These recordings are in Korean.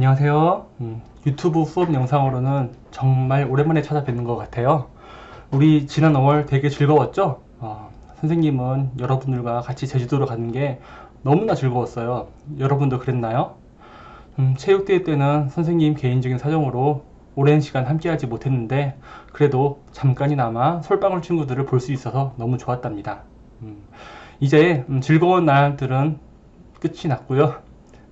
안녕하세요. 유튜브 수업 영상으로는 정말 오랜만에 찾아뵙는 것 같아요. 우리 지난 5월 되게 즐거웠죠? 선생님은 여러분들과 같이 제주도로 가는 게 너무나 즐거웠어요. 여러분도 그랬나요? 체육대회 때는 선생님 개인적인 사정으로 오랜 시간 함께하지 못했는데 그래도 잠깐이나마 솔방울 친구들을 볼 수 있어서 너무 좋았답니다. 이제 즐거운 날들은 끝이 났고요.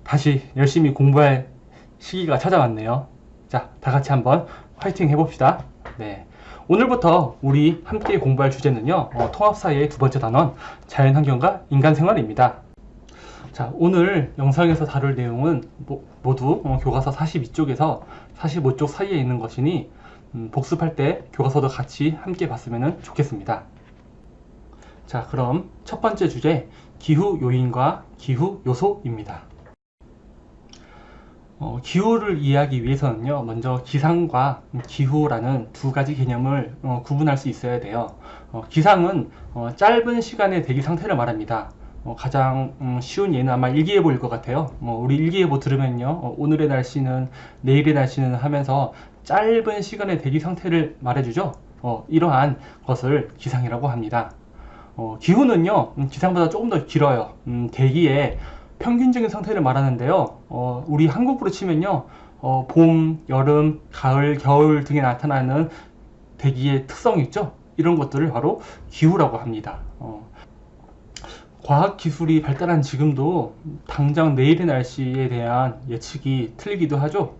다시 열심히 공부할 시기가 찾아왔네요. 자, 다 같이 한번 화이팅 해봅시다. 네. 오늘부터 우리 함께 공부할 주제는요, 통합사회의 두 번째 단원, 자연환경과 인간생활입니다. 자, 오늘 영상에서 다룰 내용은 모두 교과서 42쪽에서 45쪽 사이에 있는 것이니 복습할 때 교과서도 같이 함께 봤으면 좋겠습니다. 자, 그럼 첫 번째 주제, 기후 요인과 기후 요소입니다. 기후를 이해하기 위해서는요, 먼저 기상과 기후라는 두 가지 개념을 구분할 수 있어야 돼요. 기상은 짧은 시간의 대기 상태를 말합니다. 가장 쉬운 예는 아마 일기예보일 것 같아요. 우리 일기예보 들으면요, 오늘의 날씨는, 내일의 날씨는 하면서 짧은 시간의 대기 상태를 말해주죠. 이러한 것을 기상이라고 합니다. 기후는요, 기상보다 조금 더 길어요. 대기의 평균적인 상태를 말하는데요. 우리 한국으로 치면요, 봄, 여름, 가을, 겨울 등에 나타나는 대기의 특성이 있죠. 이런 것들을 바로 기후라고 합니다. 과학기술이 발달한 지금도 당장 내일의 날씨에 대한 예측이 틀리기도 하죠.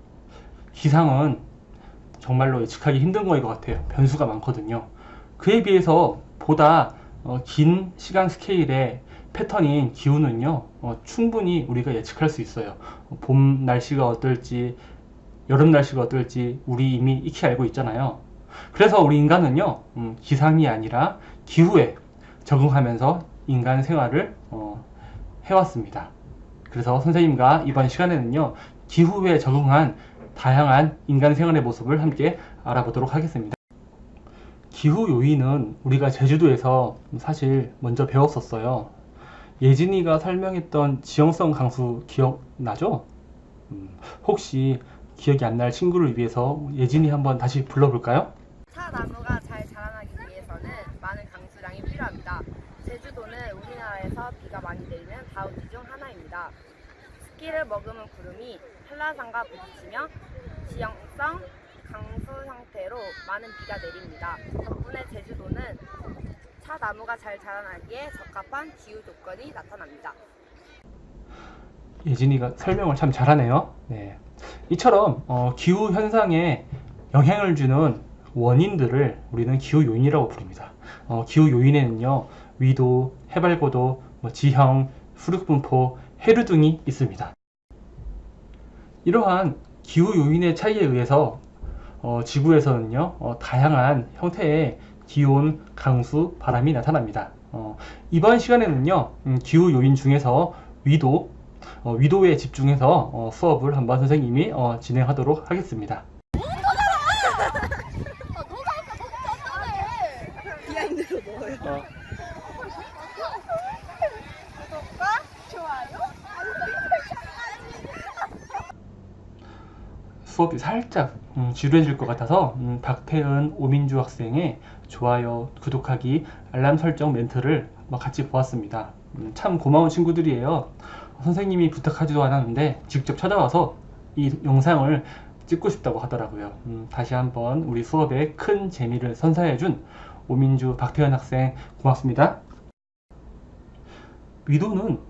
기상은 정말로 예측하기 힘든 거인 것 같아요. 변수가 많거든요. 그에 비해서 보다 긴 시간 스케일의 패턴인 기후는요, 충분히 우리가 예측할 수 있어요. 봄 날씨가 어떨지, 여름 날씨가 어떨지 우리 이미 익히 알고 있잖아요. 그래서 우리 인간은요, 기상이 아니라 기후에 적응하면서 인간 생활을 해왔습니다. 그래서 선생님과 이번 시간에는요, 기후에 적응한 다양한 인간 생활의 모습을 함께 알아보도록 하겠습니다. 기후 요인은 우리가 제주도에서 사실 먼저 배웠었어요. 예진이가 설명했던 지형성 강수 기억나죠? 혹시 기억이 안 날 친구를 위해서 예진이 한번 다시 불러볼까요? 차 나무가 잘 자라나기 위해서는 많은 강수량이 필요합니다. 제주도는 우리나라에서 비가 많이 내리는 다우지 중 하나입니다. 습기를 머금은 구름이 한라산과 부딪히며 지형성 강수 상태로 많은 비가 내립니다. 덕분에 제주도는 차 나무가 잘 자라나기에 적합한 기후 조건이 나타납니다. 예진이가 설명을 참 잘하네요. 네. 이처럼 기후 현상에 영향을 주는 원인들을 우리는 기후 요인이라고 부릅니다. 기후 요인에는요, 위도, 해발고도, 지형, 수륙 분포, 해류 등이 있습니다. 이러한 기후 요인의 차이에 의해서 지구에서는요, 다양한 형태의 기온, 강수, 바람이 나타납니다. 이번 시간에는요, 기후 요인 중에서 위도에 집중해서 수업을 한번 선생님이 진행하도록 하겠습니다. 비하인드로 넣어요. 구독과 좋아요. 수업이 살짝 지루해질 것 같아서 박태은, 오민주 학생의 좋아요, 구독하기, 알람 설정 멘트를 같이 보았습니다. 참 고마운 친구들이에요. 선생님이 부탁하지도 않았는데 직접 찾아와서 이 영상을 찍고 싶다고 하더라고요. 다시 한번 우리 수업에 큰 재미를 선사해준 오민주, 박태현 학생 고맙습니다. 위도는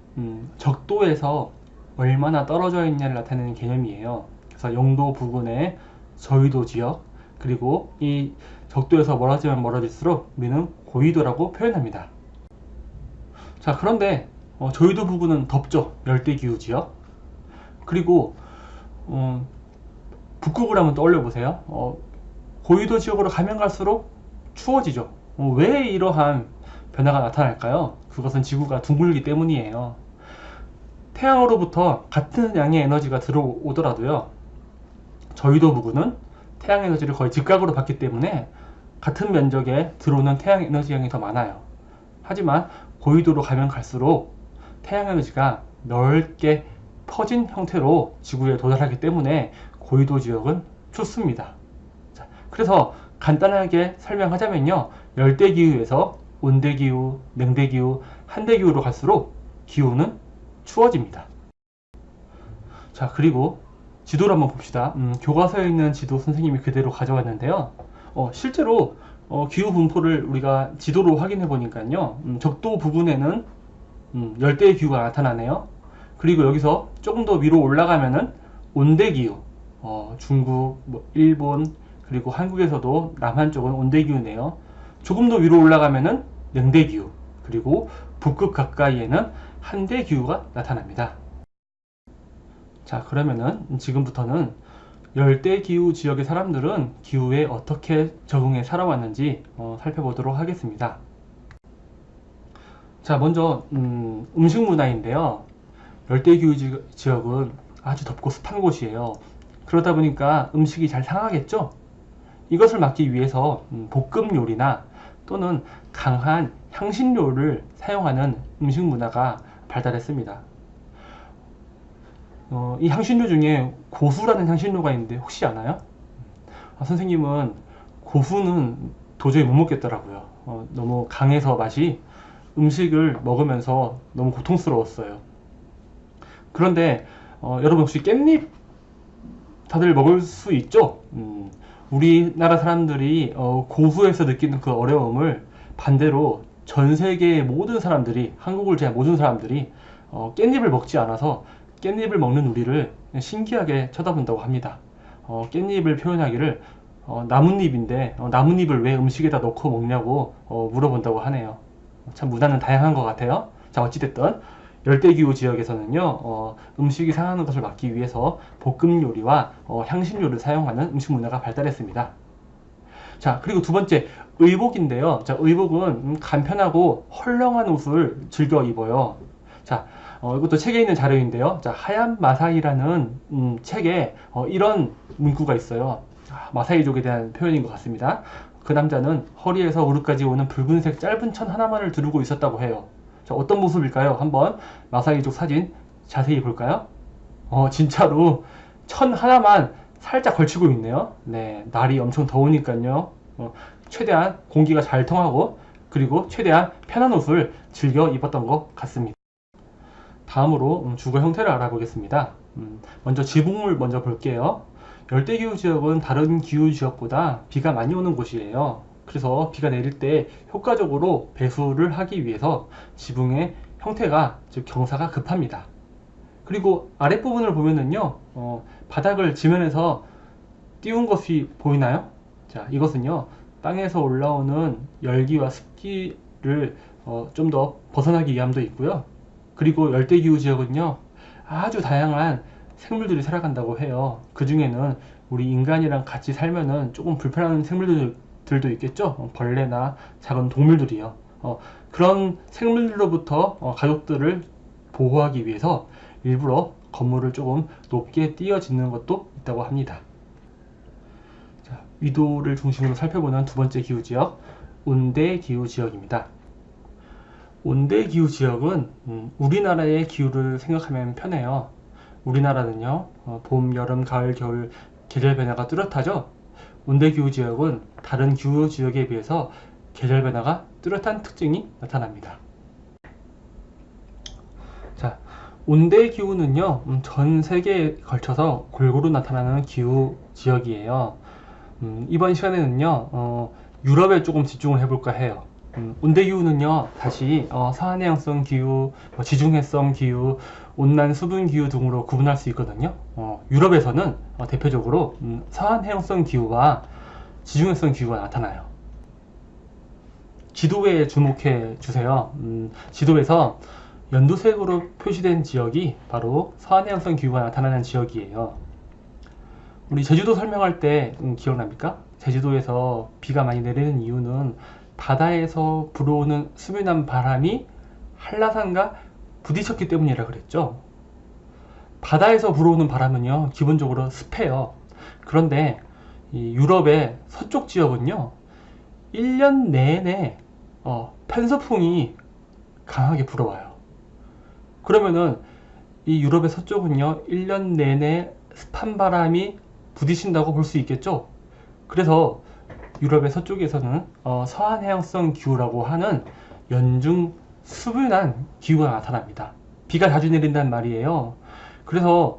적도에서 얼마나 떨어져 있냐를 나타내는 개념이에요. 그래서 영도 부근의 저위도 지역, 그리고 이 적도에서 멀어지면 멀어질수록 우리는 고위도라고 표현합니다. 자, 그런데 저위도 부근은 덥죠. 열대기후 지역. 그리고 북극을 한번 떠올려 보세요. 고위도 지역으로 가면 갈수록 추워지죠. 왜 이러한 변화가 나타날까요? 그것은 지구가 둥글기 때문이에요. 태양으로부터 같은 양의 에너지가 들어오더라도요, 저위도 부근은 태양 에너지를 거의 직각으로 받기 때문에 같은 면적에 들어오는 태양 에너지 양이 더 많아요. 하지만 고위도로 가면 갈수록 태양 에너지가 넓게 퍼진 형태로 지구에 도달하기 때문에 고위도 지역은 춥습니다. 자, 그래서 간단하게 설명하자면요, 열대기후에서 온대기후, 냉대기후, 한대기후로 갈수록 기후는 추워집니다. 자, 그리고 지도를 한번 봅시다. 교과서에 있는 지도 선생님이 그대로 가져왔는데요. 실제로 기후 분포를 우리가 지도로 확인해 보니까요, 적도 부근에는 열대의 기후가 나타나네요. 그리고 여기서 조금 더 위로 올라가면은 온대기후, 중국, 일본, 그리고 한국에서도 남한 쪽은 온대기후네요. 조금 더 위로 올라가면은 냉대기후, 그리고 북극 가까이에는 한대기후가 나타납니다. 자, 그러면은 지금부터는 열대기후 지역의 사람들은 기후에 어떻게 적응해 살아왔는지 살펴보도록 하겠습니다. 자, 먼저 음식 문화인데요. 열대기후 지역은 아주 덥고 습한 곳이에요. 그러다 보니까 음식이 잘 상하겠죠? 이것을 막기 위해서 볶음 요리나 또는 강한 향신료를 사용하는 음식 문화가 발달했습니다. 이 향신료 중에 고수라는 향신료가 있는데 혹시 아나요? 선생님은 고수는 도저히 못 먹겠더라고요. 너무 강해서 맛이 음식을 먹으면서 너무 고통스러웠어요. 그런데 여러분 혹시 깻잎 다들 먹을 수 있죠? 우리나라 사람들이 고수에서 느끼는 그 어려움을 반대로 전 세계의 모든 사람들이, 한국을 제한 모든 사람들이 깻잎을 먹지 않아서 깻잎을 먹는 우리를 신기하게 쳐다본다고 합니다. 깻잎을 표현하기를 나뭇잎인데 나뭇잎을 왜 음식에다 넣고 먹냐고 물어본다고 하네요. 참 문화는 다양한 것 같아요. 자, 어찌됐든 열대기후 지역에서는요, 음식이 상하는 것을 막기 위해서 볶음 요리와 향신료를 사용하는 음식 문화가 발달했습니다. 자, 그리고 두 번째, 의복인데요. 자, 의복은 간편하고 헐렁한 옷을 즐겨 입어요. 자, 이것도 책에 있는 자료인데요. 자, 하얀 마사이라는 책에 이런 문구가 있어요. 마사이족에 대한 표현인 것 같습니다. 그 남자는 허리에서 무릎까지 오는 붉은색 짧은 천 하나만을 두르고 있었다고 해요. 자, 어떤 모습일까요? 한번 마사이족 사진 자세히 볼까요? 진짜로 천 하나만 살짝 걸치고 있네요. 네, 날이 엄청 더우니까요. 최대한 공기가 잘 통하고, 그리고 최대한 편한 옷을 즐겨 입었던 것 같습니다. 다음으로 주거 형태를 알아보겠습니다. 먼저 지붕을 먼저 볼게요. 열대기후 지역은 다른 기후 지역보다 비가 많이 오는 곳이에요. 그래서 비가 내릴 때 효과적으로 배수를 하기 위해서 지붕의 형태가, 즉 경사가 급합니다. 그리고 아랫부분을 보면은요, 바닥을 지면에서 띄운 것이 보이나요? 자, 이것은요, 땅에서 올라오는 열기와 습기를 좀 더 벗어나기 위함도 있고요. 그리고 열대기후 지역은요, 아주 다양한 생물들이 살아간다고 해요. 그 중에는 우리 인간이랑 같이 살면은 조금 불편한 생물들도 있겠죠. 벌레나 작은 동물들이요. 그런 생물들로부터 가족들을 보호하기 위해서 일부러 건물을 조금 높게 띄어 짓는 것도 있다고 합니다. 자, 위도를 중심으로 살펴보는 두 번째 기후지역, 온대기후 지역입니다. 온대기후 지역은 우리나라의 기후를 생각하면 편해요. 우리나라는요, 봄, 여름, 가을, 겨울 계절 변화가 뚜렷하죠. 온대기후 지역은 다른 기후 지역에 비해서 계절 변화가 뚜렷한 특징이 나타납니다. 자, 온대기후는요, 전 세계에 걸쳐서 골고루 나타나는 기후 지역이에요. 이번 시간에는요, 유럽에 조금 집중을 해볼까 해요. 온대기후는요, 다시 서한해양성 기후, 지중해성 기후, 온난 수분 기후 등으로 구분할 수 있거든요. 유럽에서는 대표적으로 서한해양성 기후와 지중해성 기후가 나타나요. 지도에 주목해 주세요. 지도에서 연두색으로 표시된 지역이 바로 서한해양성 기후가 나타나는 지역이에요. 우리 제주도 설명할 때 기억납니까? 제주도에서 비가 많이 내리는 이유는 바다에서 불어오는 스미난 바람이 한라산과 부딪혔기 때문이라 그랬죠. 바다에서 불어오는 바람은요, 기본적으로 습해요. 그런데 이 유럽의 서쪽 지역은요, 1년 내내 편서풍이 강하게 불어와요. 그러면은 이 유럽의 서쪽은요 1년 내내 습한 바람이 부딪힌다고 볼 수 있겠죠. 그래서 유럽의 서쪽에서는 서한해양성 기후라고 하는 연중 수분한 기후가 나타납니다. 비가 자주 내린단 말이에요. 그래서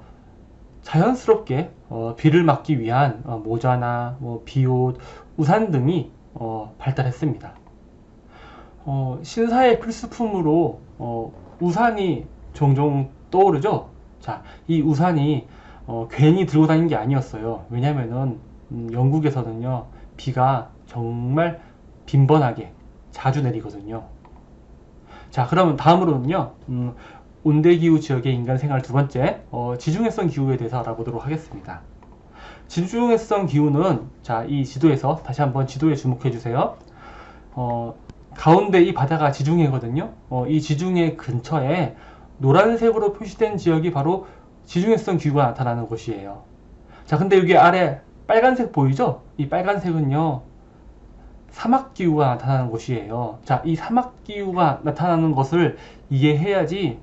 자연스럽게 비를 막기 위한 모자나 비옷, 우산 등이 발달했습니다. 신사의 필수품으로 우산이 종종 떠오르죠. 자, 이 우산이 괜히 들고 다니는 게 아니었어요. 왜냐면은 영국에서는요 비가 정말 빈번하게 자주 내리거든요. 자, 그러면 다음으로는요 온대기후 지역의 인간 생활 두 번째, 지중해성 기후에 대해서 알아보도록 하겠습니다. 지중해성 기후는, 자, 이 지도에서 다시 한번 지도에 주목해 주세요. 가운데 이 바다가 지중해거든요. 이 지중해 근처에 노란색으로 표시된 지역이 바로 지중해성 기후가 나타나는 곳이에요. 자, 근데 여기 아래 빨간색 보이죠? 이 빨간색은요 사막 기후가 나타나는 곳이에요. 자, 이 사막 기후가 나타나는 것을 이해해야지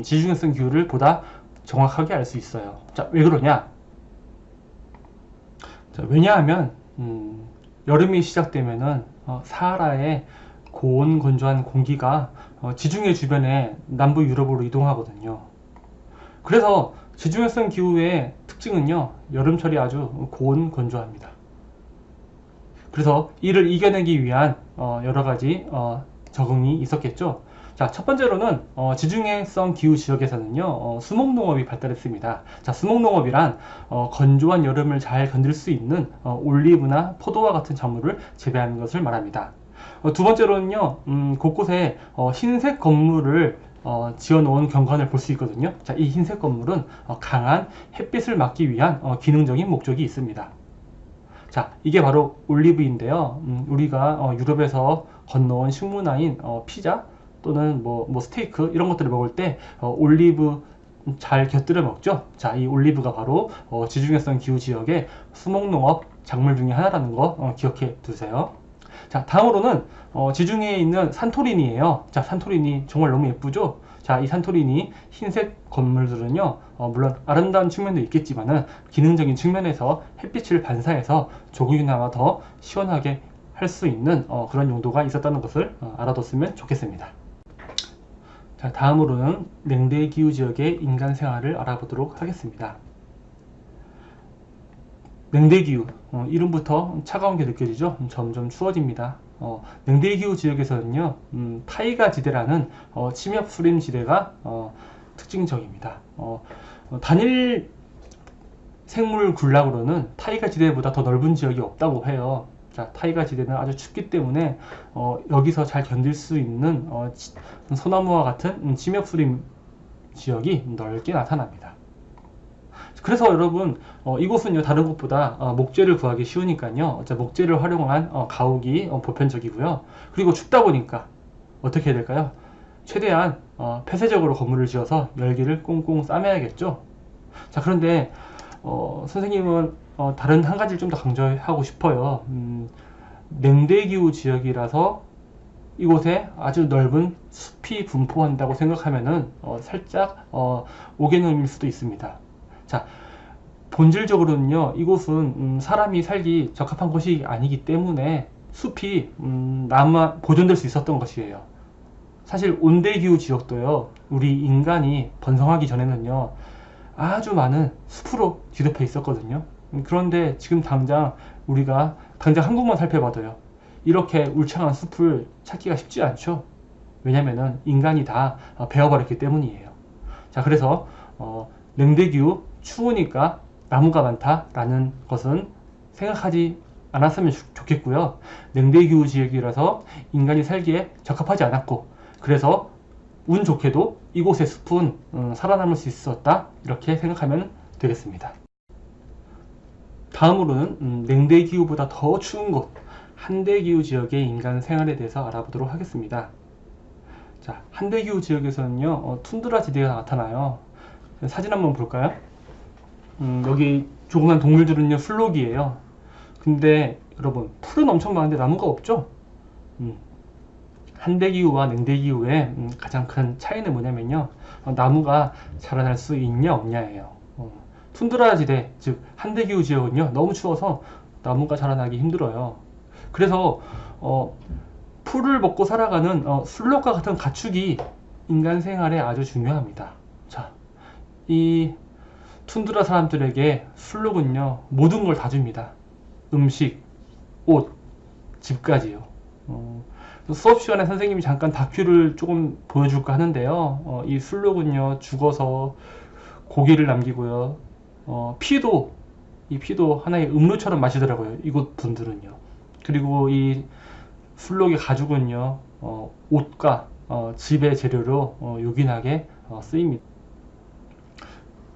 지중해성 기후를 보다 정확하게 알 수 있어요. 자, 왜 그러냐? 자, 왜냐하면 여름이 시작되면은 사하라의 고온 건조한 공기가 지중해 주변에 남부 유럽으로 이동하거든요. 그래서 지중해성 기후의 특징은요 여름철이 아주 고온 건조합니다. 그래서 이를 이겨내기 위한 여러 가지 적응이 있었겠죠. 자, 첫 번째로는 지중해성 기후 지역에서는요 수목농업이 발달했습니다. 자, 수목농업이란 건조한 여름을 잘 견딜 수 있는 올리브나 포도와 같은 작물을 재배하는 것을 말합니다. 두 번째로는요 곳곳에 흰색 건물을 지어놓은 경관을 볼 수 있거든요. 자, 이 흰색 건물은 강한 햇빛을 막기 위한 기능적인 목적이 있습니다. 자, 이게 바로 올리브인데요. 우리가 유럽에서 건너온 식문화인 피자 또는 뭐 스테이크 이런 것들을 먹을 때 올리브 잘 곁들여 먹죠. 자, 이 올리브가 바로 지중해성 기후 지역의 수목농업 작물 중에 하나라는 거 기억해 두세요. 자, 다음으로는 지중해에 있는 산토리니예요. 자, 산토리니 정말 너무 예쁘죠? 자, 이 산토리니 흰색 건물들은요 물론 아름다운 측면도 있겠지만은 기능적인 측면에서 햇빛을 반사해서 조금이나마 더 시원하게 할 수 있는 그런 용도가 있었다는 것을 알아뒀으면 좋겠습니다. 자, 다음으로는 냉대기후 지역의 인간 생활을 알아보도록 하겠습니다. 냉대기후, 이름부터 차가운 게 느껴지죠? 점점 추워집니다. 냉대기후 지역에서는요 타이가 지대라는 침엽 수림 지대가 특징적입니다. 단일 생물 군락으로는 타이가 지대보다 더 넓은 지역이 없다고 해요. 자, 타이가 지대는 아주 춥기 때문에 여기서 잘 견딜 수 있는 소나무와 같은 침엽 수림 지역이 넓게 나타납니다. 그래서 여러분 이곳은요 다른 곳보다 목재를 구하기 쉬우니까요 목재를 활용한 가옥이 보편적이고요. 그리고 춥다 보니까 어떻게 해야 될까요? 최대한 폐쇄적으로 건물을 지어서 열기를 꽁꽁 싸매야겠죠. 자, 그런데 선생님은 다른 한 가지를 좀 더 강조하고 싶어요. 냉대기후 지역이라서 이곳에 아주 넓은 숲이 분포한다고 생각하면은 살짝 오개념일 수도 있습니다. 자, 본질적으로는요 이곳은 사람이 살기 적합한 곳이 아니기 때문에 숲이 남아 보존될 수 있었던 것이에요. 사실 온대기후 지역도요 우리 인간이 번성하기 전에는요 아주 많은 숲으로 뒤덮여 있었거든요. 그런데 지금 우리가 당장 한국만 살펴봐도요 이렇게 울창한 숲을 찾기가 쉽지 않죠. 왜냐면은 인간이 다 베어버렸기 때문이에요. 자, 그래서 냉대기후 추우니까 나무가 많다라는 것은 생각하지 않았으면 좋겠고요. 냉대기후 지역이라서 인간이 살기에 적합하지 않았고 그래서 운 좋게도 이곳의 숲은 살아남을 수 있었다 이렇게 생각하면 되겠습니다. 다음으로는 냉대기후보다 더 추운 곳 한대기후 지역의 인간 생활에 대해서 알아보도록 하겠습니다. 자, 한대기후 지역에서는요 툰드라 지대가 나타나요. 사진 한번 볼까요? 여기 조그만 동물들은요 풀록이에요. 근데 여러분 풀은 엄청 많은데 나무가 없죠? 한대기후와 냉대기후의 가장 큰 차이는 뭐냐면요. 나무가 자라날 수 있냐 없냐예요. 툰드라 지대, 즉 한대기후 지역은요, 너무 추워서 나무가 자라나기 힘들어요. 그래서 풀을 먹고 살아가는 술록과 같은 가축이 인간 생활에 아주 중요합니다. 자, 이 툰드라 사람들에게 술록은요, 모든 걸 다 줍니다. 음식, 옷, 집까지요. 수업 시간에 선생님이 잠깐 다큐를 조금 보여줄까 하는데요. 이 술록은요, 죽어서 고기를 남기고요. 이 피도 하나의 음료처럼 마시더라고요. 이곳 분들은요. 그리고 이 술록의 가죽은요, 옷과 집의 재료로 요긴하게 쓰입니다.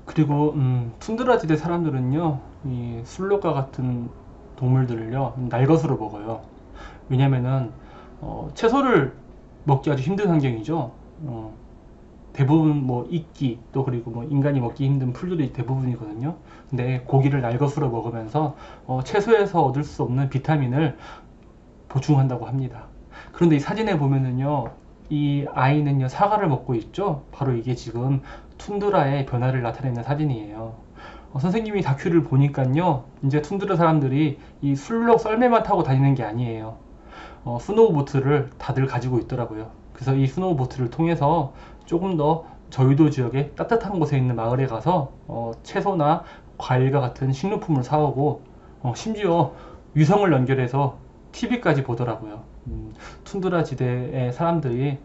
그리고 툰드라 지대 사람들은요, 이 술록과 같은 동물들을요, 날것으로 먹어요. 왜냐면은 채소를 먹기 아주 힘든 환경이죠. 대부분 뭐 이끼, 또 그리고 뭐 인간이 먹기 힘든 풀들이 대부분이거든요. 근데 고기를 날것으로 먹으면서 채소에서 얻을 수 없는 비타민을 보충한다고 합니다. 그런데 이 사진에 보면은요, 이 아이는요, 사과를 먹고 있죠. 바로 이게 지금 툰드라의 변화를 나타내는 사진이에요. 선생님이 다큐를 보니까요, 이제 툰드라 사람들이 이 술록 썰매만 타고 다니는 게 아니에요. 스노우보트를 다들 가지고 있더라고요. 그래서 이 스노우보트를 통해서 조금 더 저유도 지역의 따뜻한 곳에 있는 마을에 가서 채소나 과일과 같은 식료품을 사오고 심지어 위성을 연결해서 TV까지 보더라고요. 툰드라 지대의 사람들이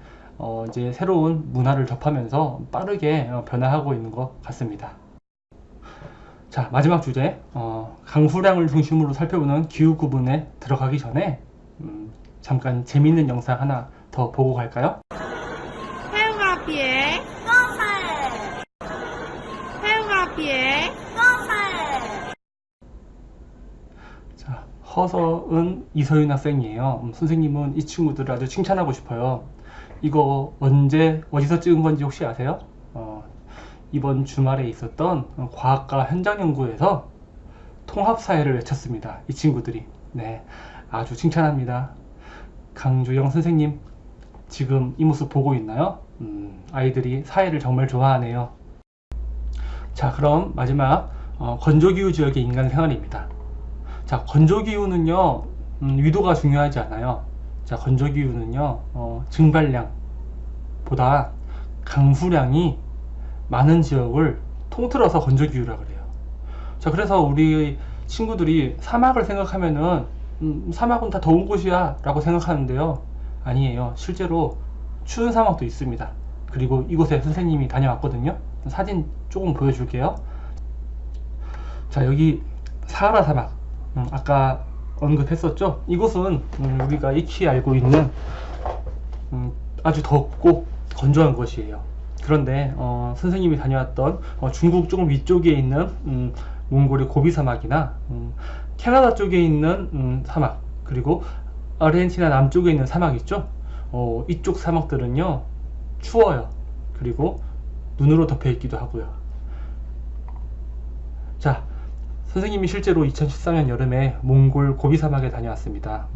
이제 새로운 문화를 접하면서 빠르게 변화하고 있는 것 같습니다. 자, 마지막 주제, 강수량을 중심으로 살펴보는 기후 구분에 들어가기 전에 잠깐 재미있는 영상 하나 더 보고 갈까요? 태웅아 피해 태웅아 피해 자, 허서은 이서윤 학생이에요. 선생님은 이 친구들을 아주 칭찬하고 싶어요. 이거 어디서 찍은 건지 혹시 아세요? 이번 주말에 있었던 과학과 현장 연구에서 통합사회를 외쳤습니다. 이 친구들이. 네, 아주 칭찬합니다. 강조영 선생님, 지금 이 모습 보고 있나요? 아이들이 사회를 정말 좋아하네요. 자, 그럼 마지막 건조기후 지역의 인간 생활입니다. 자, 건조기후는요, 위도가 중요하지 않아요. 자, 건조기후는요, 증발량보다 강수량이 많은 지역을 통틀어서 건조기후라 그래요. 자, 그래서 우리 친구들이 사막을 생각하면은 사막은 다 더운 곳이야 라고 생각하는데요, 아니에요. 실제로 추운 사막도 있습니다. 그리고 이곳에 선생님이 다녀왔거든요. 사진 조금 보여줄게요. 자, 여기 사하라 사막, 아까 언급했었죠. 이곳은 우리가 익히 알고 있는 아주 덥고 건조한 곳이에요. 그런데 선생님이 다녀왔던 중국 조금 위쪽에 있는 몽골의 고비 사막이나 캐나다 쪽에 있는 사막, 그리고 아르헨티나 남쪽에 있는 사막 있죠. 이쪽 사막들은요, 추워요. 그리고 눈으로 덮여 있기도 하고요. 자, 선생님이 실제로 2014년 여름에 몽골 고비 사막에 다녀왔습니다.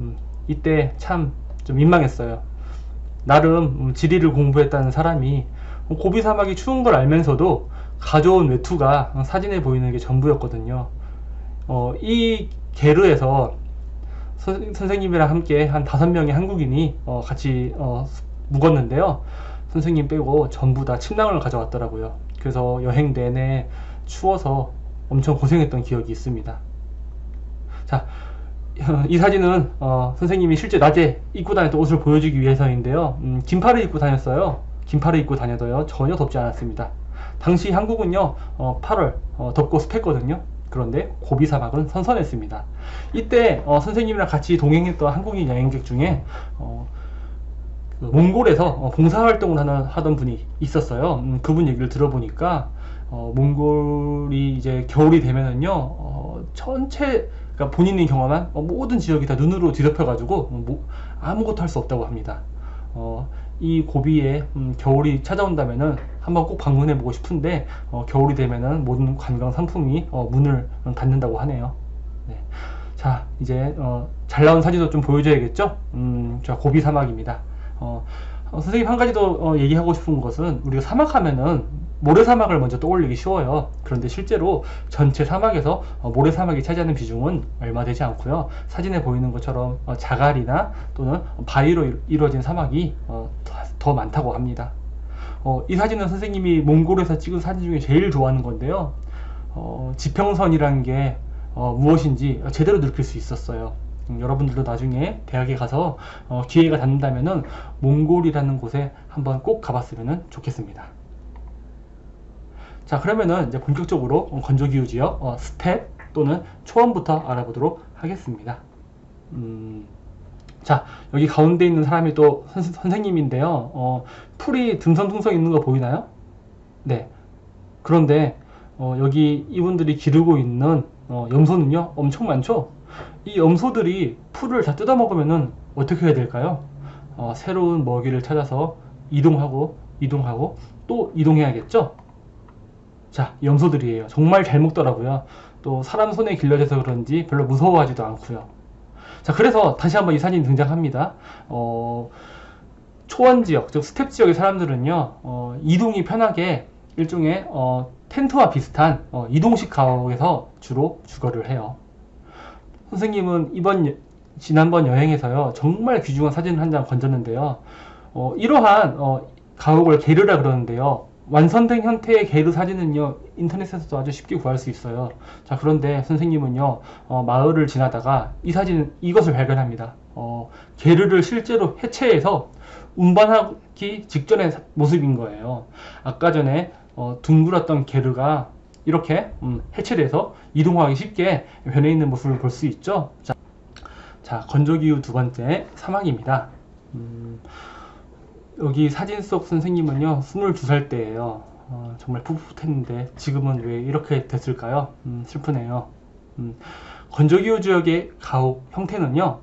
이때 참 좀 민망했어요. 나름 지리를 공부했다는 사람이 고비 사막이 추운 걸 알면서도 가져온 외투가 사진에 보이는 게 전부였거든요. 이 게르에서 선생님이랑 함께 한 5명의 한국인이 같이 묵었는데요. 선생님 빼고 전부 다 침낭을 가져왔더라고요. 그래서 여행 내내 추워서 엄청 고생했던 기억이 있습니다. 자, 이 사진은 선생님이 실제 낮에 입고 다녔던 옷을 보여주기 위해서인데요. 긴팔을 입고 다녔어요. 긴팔을 입고 다녀도요, 전혀 덥지 않았습니다. 당시 한국은요, 8월 덥고 습했거든요. 그런데 고비 사막은 선선했습니다. 이때 선생님이랑 같이 동행했던 한국인 여행객 중에 그 몽골에서 봉사활동을 하던 분이 있었어요. 그분 얘기를 들어보니까 몽골이 이제 겨울이 되면은요, 전체, 그러니까 본인이 경험한 모든 지역이 다 눈으로 뒤덮여 가지고 아무것도 할 수 없다고 합니다. 이 고비에 겨울이 찾아온다면은 한번 꼭 방문해 보고 싶은데 겨울이 되면은 모든 관광 상품이 문을 닫는다고 하네요. 네. 자, 이제 잘 나온 사진도 좀 보여줘야겠죠. 자, 고비 사막입니다. 선생님 한 가지 더 얘기하고 싶은 것은 우리가 사막 하면은 모래사막을 먼저 떠올리기 쉬워요. 그런데 실제로 전체 사막에서 모래사막이 차지하는 비중은 얼마 되지 않고요. 사진에 보이는 것처럼 자갈이나 또는 바위로 이루어진 사막이 더 많다고 합니다. 이 사진은 선생님이 몽골에서 찍은 사진 중에 제일 좋아하는 건데요. 지평선이라는 게 무엇인지 제대로 느낄 수 있었어요. 여러분들도 나중에 대학에 가서 기회가 닿는다면은 몽골이라는 곳에 한번 꼭 가봤으면 좋겠습니다. 자, 그러면은 이제 본격적으로 건조기후 지역 스텝 또는 초원부터 알아보도록 하겠습니다. 자, 여기 가운데 있는 사람이 또 선생님인데요. 풀이 듬성듬성 있는 거 보이나요? 네. 그런데 여기 이분들이 기르고 있는 염소는요 엄청 많죠. 이 염소들이 풀을 다 뜯어 먹으면은 어떻게 해야 될까요? 새로운 먹이를 찾아서 이동하고 또 이동해야겠죠. 자, 염소들이에요. 정말 잘 먹더라고요. 또 사람 손에 길러져서 그런지 별로 무서워하지도 않고요. 자, 그래서 다시 한번 이 사진이 등장합니다. 초원 지역, 즉 스텝 지역의 사람들은요 이동이 편하게 일종의 텐트와 비슷한 이동식 가옥에서 주로 주거를 해요. 선생님은 지난번 여행에서요 정말 귀중한 사진 한 장 건졌는데요. 이러한 가옥을 게르라 그러는데요. 완성된 형태의 게르 사진은요 인터넷에서도 아주 쉽게 구할 수 있어요. 자, 그런데 선생님은요 마을을 지나다가 이것을 발견합니다. 게르를 실제로 해체해서 운반하기 직전의 모습인 거예요. 아까 전에 둥글었던 게르가 이렇게 해체돼서 이동하기 쉽게 변해 있는 모습을 볼 수 있죠. 자, 건조기후 두 번째 사막입니다. 여기 사진 속 선생님은요 22살 때예요. 정말 풋풋했는데 지금은 왜 이렇게 됐을까요? 슬프네요. 건조기후 지역의 가옥 형태는요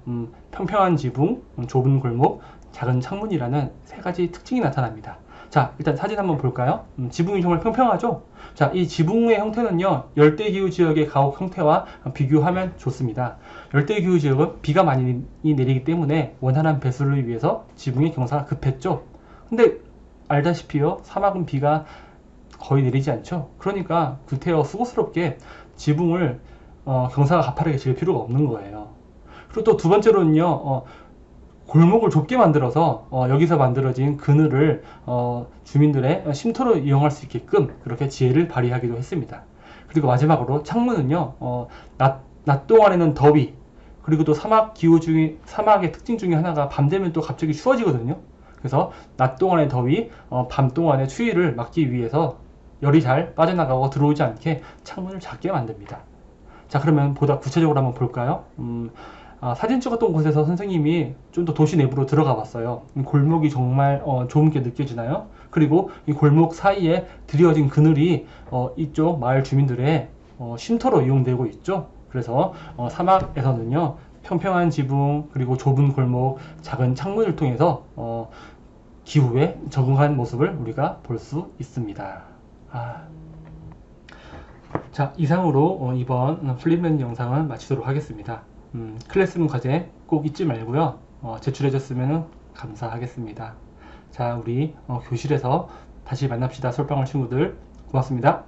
평평한 지붕, 좁은 골목, 작은 창문이라는 세 가지 특징이 나타납니다. 자, 일단 사진 한번 볼까요? 지붕이 정말 평평하죠? 자, 이 지붕의 형태는요 열대기후 지역의 가옥 형태와 비교하면 좋습니다. 열대기후 지역은 비가 많이 내리기 때문에 원활한 배수를 위해서 지붕의 경사가 급했죠. 근데 알다시피요 사막은 비가 거의 내리지 않죠. 그러니까 구태여 수고스럽게 지붕을 경사가 가파르게 지을 필요가 없는 거예요. 그리고 또 두 번째로는요 골목을 좁게 만들어서 여기서 만들어진 그늘을 주민들의 쉼터로 이용할 수 있게끔 그렇게 지혜를 발휘하기도 했습니다. 그리고 마지막으로 창문은요 낮 동안에는 더위, 그리고 또 사막의 특징 중에 하나가 밤 되면 또 갑자기 추워지거든요. 그래서 낮 동안의 더위, 밤 동안의 추위를 막기 위해서 열이 잘 빠져나가고 들어오지 않게 창문을 작게 만듭니다. 자, 그러면 보다 구체적으로 한번 볼까요? 사진 찍었던 곳에서 선생님이 좀 더 도시 내부로 들어가 봤어요. 골목이 정말 좁게 느껴지나요? 그리고 이 골목 사이에 드리워진 그늘이 이쪽 마을 주민들의 쉼터로 이용되고 있죠. 그래서 사막에서는요 평평한 지붕, 그리고 좁은 골목, 작은 창문을 통해서 기후에 적응한 모습을 우리가 볼 수 있습니다. 자, 이상으로 이번 플립랜드 영상은 마치도록 하겠습니다. 클래스룸 과제 꼭 잊지 말고요 제출해 줬으면 감사하겠습니다. 자, 우리 교실에서 다시 만납시다. 솔방울 친구들, 고맙습니다.